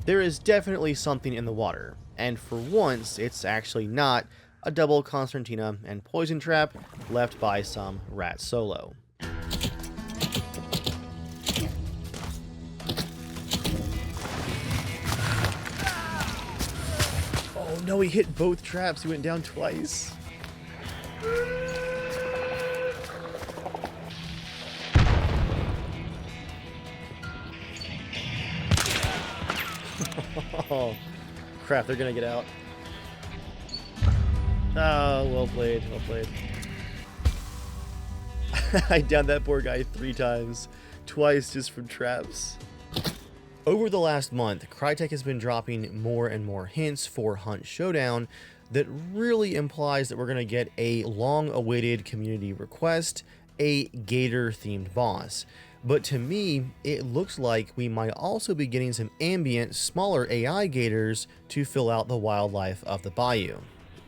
There is definitely something in the water, and for once, it's actually not a double concertina and poison trap left by some rat solo. Oh no, he hit both traps, he went down twice. Oh, crap, they're gonna get out. Oh, well played, well played. I downed that poor guy 3 times, twice just from traps. Over the last month, Crytek has been dropping more and more hints for Hunt Showdown that really implies that we're going to get a long-awaited community request, a Gator-themed boss. But to me, it looks like we might also be getting some ambient, smaller AI gators to fill out the wildlife of the bayou.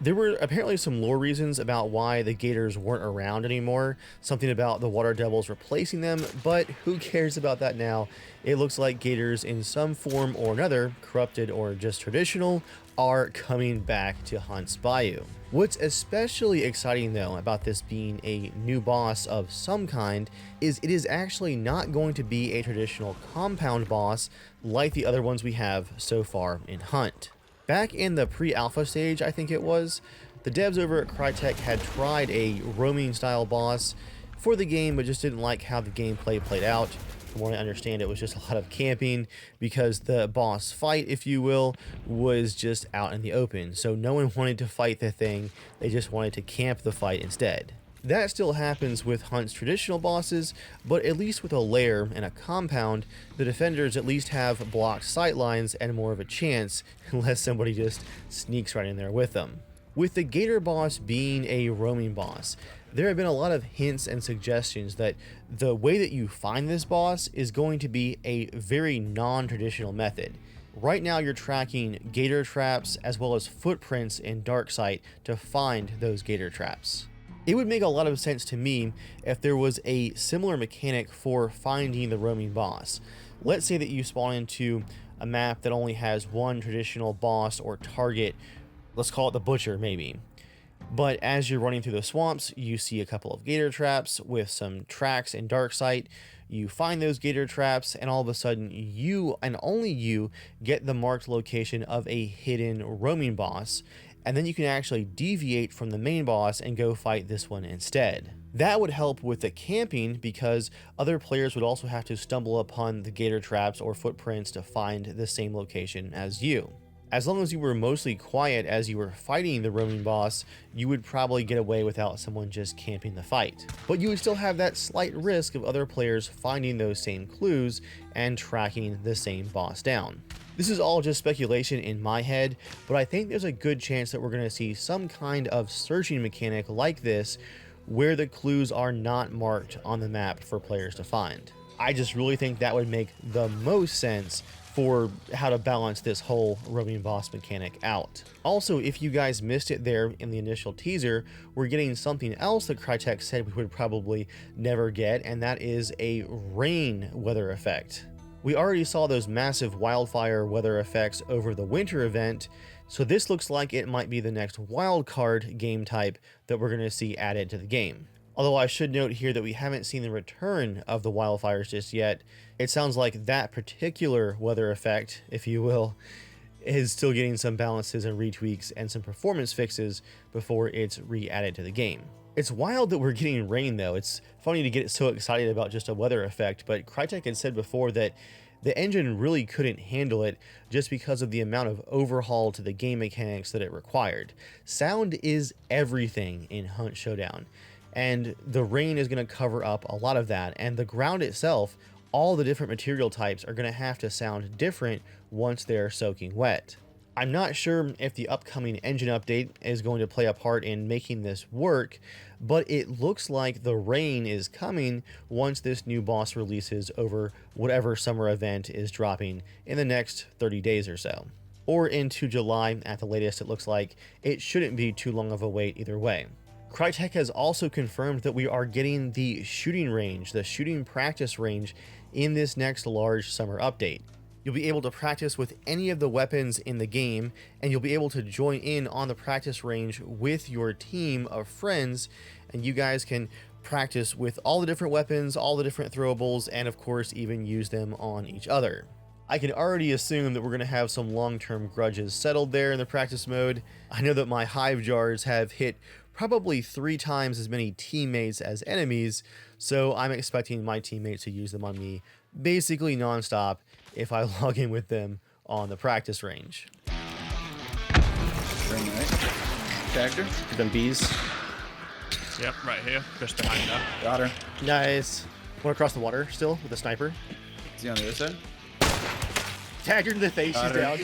There were apparently some lore reasons about why the gators weren't around anymore, something about the water devils replacing them, but who cares about that now? It looks like gators in some form or another, corrupted or just traditional, are coming back to Hunt's Bayou. What's especially exciting though about this being a new boss of some kind is it is actually not going to be a traditional compound boss like the other ones we have so far in Hunt. Back in the pre-alpha stage, I think it was, the devs over at Crytek had tried a roaming style boss for the game, but just didn't like how the gameplay played out. From what I understand, it was just a lot of camping because the boss fight, if you will, was just out in the open. So no one wanted to fight the thing, they just wanted to camp the fight instead. That still happens with Hunt's traditional bosses, but at least with a lair and a compound, the defenders at least have blocked sightlines and more of a chance, unless somebody just sneaks right in there with them. With the Gator boss being a roaming boss, there have been a lot of hints and suggestions that the way that you find this boss is going to be a very non-traditional method. Right now you're tracking Gator traps as well as footprints in Darksight to find those Gator traps. It would make a lot of sense to me if there was a similar mechanic for finding the roaming boss. Let's say that you spawn into a map that only has one traditional boss or target, let's call it the Butcher maybe. But as you're running through the swamps, you see a couple of Gator traps with some tracks in Darksight. You find those Gator traps, and all of a sudden, you and only you get the marked location of a hidden roaming boss. And then you can actually deviate from the main boss and go fight this one instead. That would help with the camping because other players would also have to stumble upon the Gator traps or footprints to find the same location as you. As long as you were mostly quiet as you were fighting the roaming boss, you would probably get away without someone just camping the fight. But you would still have that slight risk of other players finding those same clues and tracking the same boss down. This is all just speculation in my head, but I think there's a good chance that we're going to see some kind of searching mechanic like this where the clues are not marked on the map for players to find. I just really think that would make the most sense for how to balance this whole roaming boss mechanic out. Also, if you guys missed it there in the initial teaser, we're getting something else that Crytek said we would probably never get, and that is a rain weather effect. We already saw those massive wildfire weather effects over the winter event, so this looks like it might be the next wildcard game type that we're going to see added to the game. Although I should note here that we haven't seen the return of the wildfires just yet. It sounds like that particular weather effect, if you will, is still getting some balances and retweaks and some performance fixes before it's re-added to the game. It's wild that we're getting rain though. It's funny to get so excited about just a weather effect, but Crytek had said before that the engine really couldn't handle it just because of the amount of overhaul to the game mechanics that it required. Sound is everything in Hunt Showdown, and the rain is going to cover up a lot of that, and the ground itself, all the different material types are going to have to sound different once they're soaking wet. I'm not sure if the upcoming engine update is going to play a part in making this work, but it looks like the rain is coming once this new boss releases over whatever summer event is dropping in the next 30 days or so. Or into July at the latest. It looks like it shouldn't be too long of a wait either way. Crytek has also confirmed that we are getting the shooting range, the shooting practice range in this next large summer update. You'll be able to practice with any of the weapons in the game, and you'll be able to join in on the practice range with your team of friends, and you guys can practice with all the different weapons, all the different throwables, and of course even use them on each other. I can already assume that we're going to have some long-term grudges settled there in the practice mode. I know that my hive jars have hit probably 3 times as many teammates as enemies, so I'm expecting my teammates to use them on me basically non-stop if I log in with them on the practice range. Ring, right? Character? Get them bees. Yep, right here, just behind her. Got her. Nice. Want to cross the water still with a sniper? Is he on the other side? Tagged her in the face, she's down.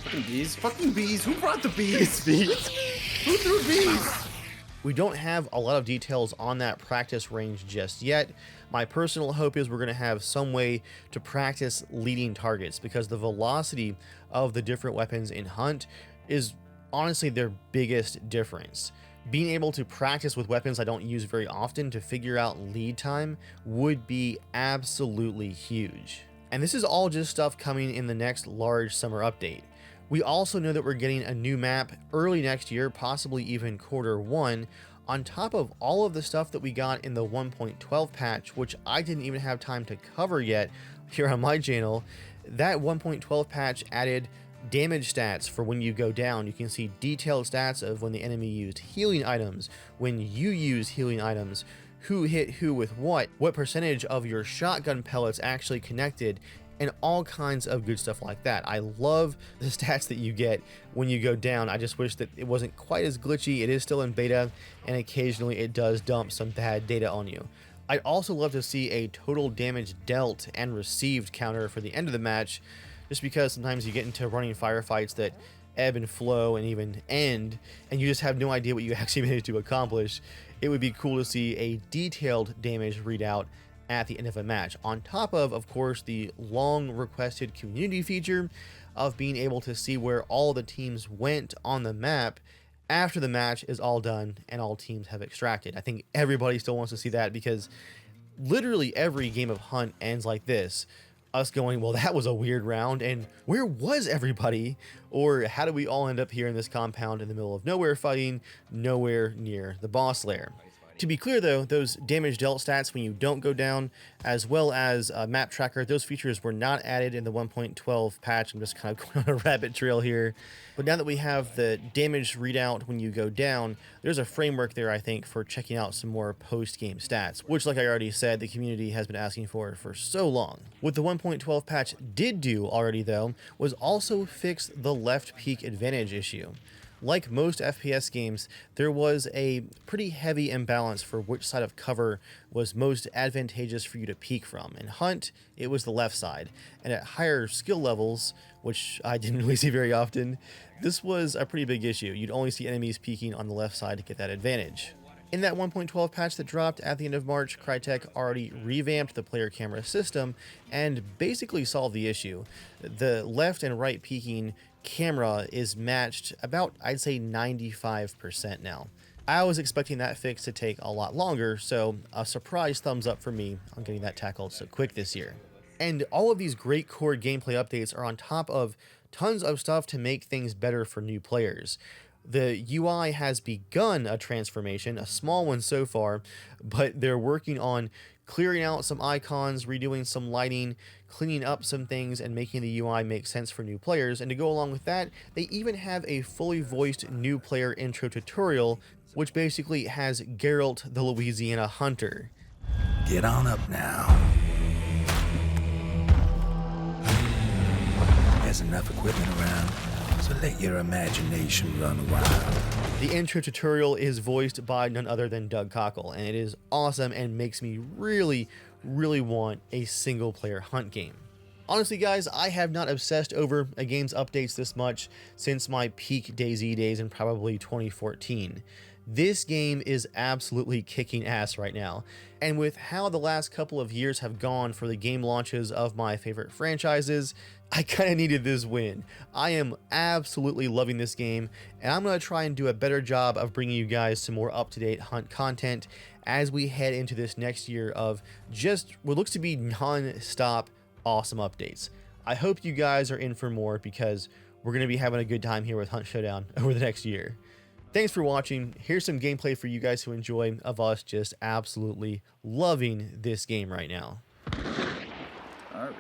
Fucking bees. Fucking bees. Who brought the bees? Bees. Who threw bees? We don't have a lot of details on that practice range just yet. My personal hope is we're going to have some way to practice leading targets, because the velocity of the different weapons in Hunt is honestly their biggest difference. Being able to practice with weapons I don't use very often to figure out lead time would be absolutely huge. And this is all just stuff coming in the next large summer update. We also know that we're getting a new map early next year, possibly even Q1, on top of all of the stuff that we got in the 1.12 patch, which I didn't even have time to cover yet here on my channel. That 1.12 patch added damage stats for when you go down. You can see detailed stats of when the enemy used healing items, when you use healing items, who hit who with what percentage of your shotgun pellets actually connected, and all kinds of good stuff like that. I love the stats that you get when you go down. I just wish that it wasn't quite as glitchy. It is still in beta, and occasionally it does dump some bad data on you. I'd also love to see a total damage dealt and received counter for the end of the match, just because sometimes you get into running firefights that ebb and flow and even end, and you just have no idea what you actually managed to accomplish. It would be cool to see a detailed damage readout at the end of a match, on top of course, the long requested community feature of being able to see where all the teams went on the map after the match is all done and all teams have extracted. I think everybody still wants to see that, because literally every game of Hunt ends like this. Us going, well, that was a weird round, and where was everybody? Or how did we all end up here in this compound in the middle of nowhere fighting nowhere near the boss lair? To be clear though, those damage dealt stats when you don't go down, as well as map tracker, those features were not added in the 1.12 patch. I'm just kind of going on a rabbit trail here. But now that we have the damage readout when you go down, there's a framework there, I think, for checking out some more post-game stats, which, like I already said, the community has been asking for so long. What the 1.12 patch did do already though, was also fix the left peak advantage issue. Like most FPS games, there was a pretty heavy imbalance for which side of cover was most advantageous for you to peek from. In Hunt, it was the left side, and at higher skill levels, which I didn't really see very often, this was a pretty big issue. You'd only see enemies peeking on the left side to get that advantage. In that 1.12 patch that dropped at the end of March, Crytek already revamped the player camera system and basically solved the issue. The left and right peeking camera is matched about, I'd say, 95% now. I was expecting that fix to take a lot longer, so a surprise thumbs up for me on getting that tackled so quick this year. And all of these great core gameplay updates are on top of tons of stuff to make things better for new players. The UI has begun a transformation, a small one so far, but they're working on clearing out some icons, redoing some lighting, cleaning up some things, and making the UI make sense for new players. And to go along with that, they even have a fully voiced new player intro tutorial, which basically has Geralt the Louisiana hunter. Get on up now. There's enough equipment around, so let your imagination run wild. The intro tutorial is voiced by none other than Doug Cockle, and it is awesome and makes me really want a single player Hunt game. Honestly guys, I have not obsessed over a game's updates this much since my peak DayZ days in probably 2014. This game is absolutely kicking ass right now, and with how the last couple of years have gone for the game launches of my favorite franchises, I kind of needed this win. I am absolutely loving this game, and I'm going to try and do a better job of bringing you guys some more up-to-date Hunt content as we head into this next year of just what looks to be non-stop awesome updates. I hope you guys are in for more because we're going to be having a good time here with Hunt Showdown over the next year. Thanks for watching. Here's some gameplay for you guys to enjoy of us just absolutely loving this game right now. Alright,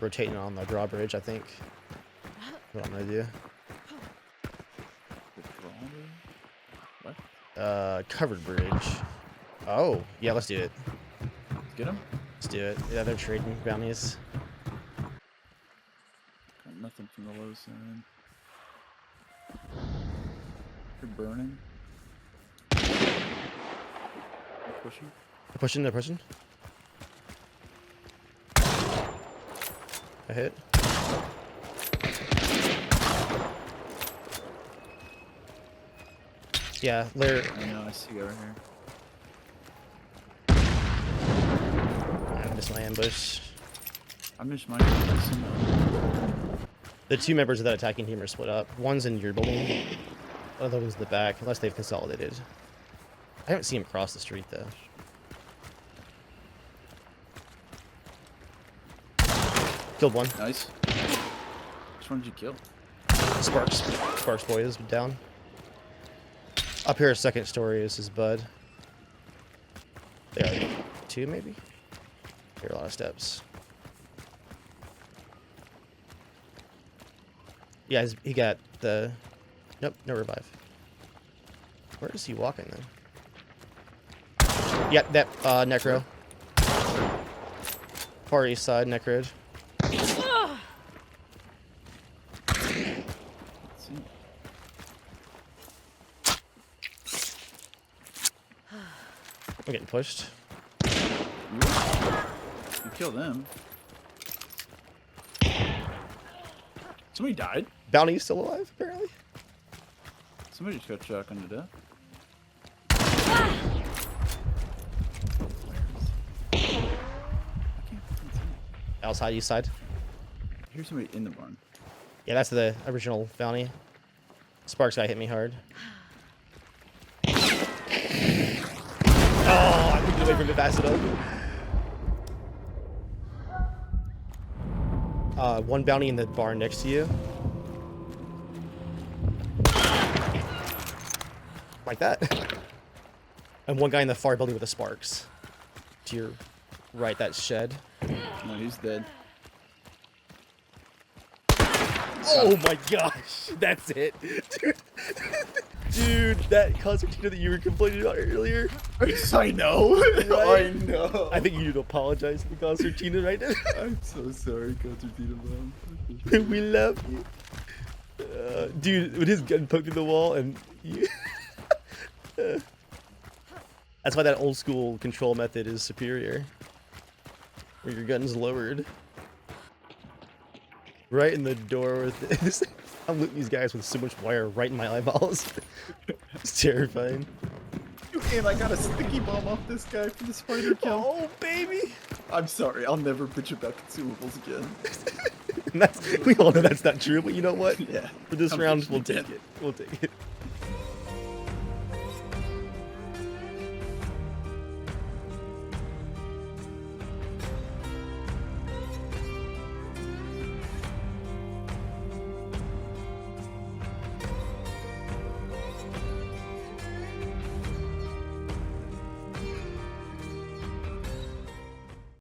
Rotating on the drawbridge, I think. What I'm going to do. What? Covered bridge. Oh, yeah, let's do it. Get him? Let's do it. Yeah, they're trading bounties. Got nothing from the low side. You're burning. Pushing. They're pushing, they're pushing. I hit. Yeah, they're... I know, I see you over here. I missed my ambush. I missed my The two members of that attacking team are split up. One's in your building, other one's in the back, unless they've consolidated. I haven't seen him cross the street, though. Killed one. Nice. Which one did you kill? Sparks. Sparks boy is down. Up here, second story is his bud. There are two, maybe? There are a lot of steps. Yeah, he got the... Nope, no revive. Where is he walking, then? Yep, that, necro. Far east side, necroed. I'm getting pushed. You killed him. Somebody died? Bounty's still alive, apparently. Somebody just got shotgun to death. Outside, east side. Here's somebody in the barn. Yeah, that's the original bounty. Sparks guy hit me hard. Oh, I couldn't get away from it fast enough. One bounty in the barn next to you. Like that. And one guy in the far building with the sparks. To your right, that shed. No, he's dead. Oh my gosh, that's it. Dude, that concertina that you were complaining about earlier. I know. Right? I know. I think you need to apologize to the concertina right now. I'm so sorry, Concertina Mom. We love you. Dude, with his gun poked through the wall and you... That's why that old school control method is superior. Where your gun's lowered. Right in the door with this. I'm looting these guys with so much wire right in my eyeballs. It's terrifying. And I got a sticky bomb off this guy for the spider kill. Oh, baby! I'm sorry, I'll never bitch about consumables again. And that's, we all know that's not true, but you know what? Yeah. For this I'm round, bitching we'll take again. it. We'll take it.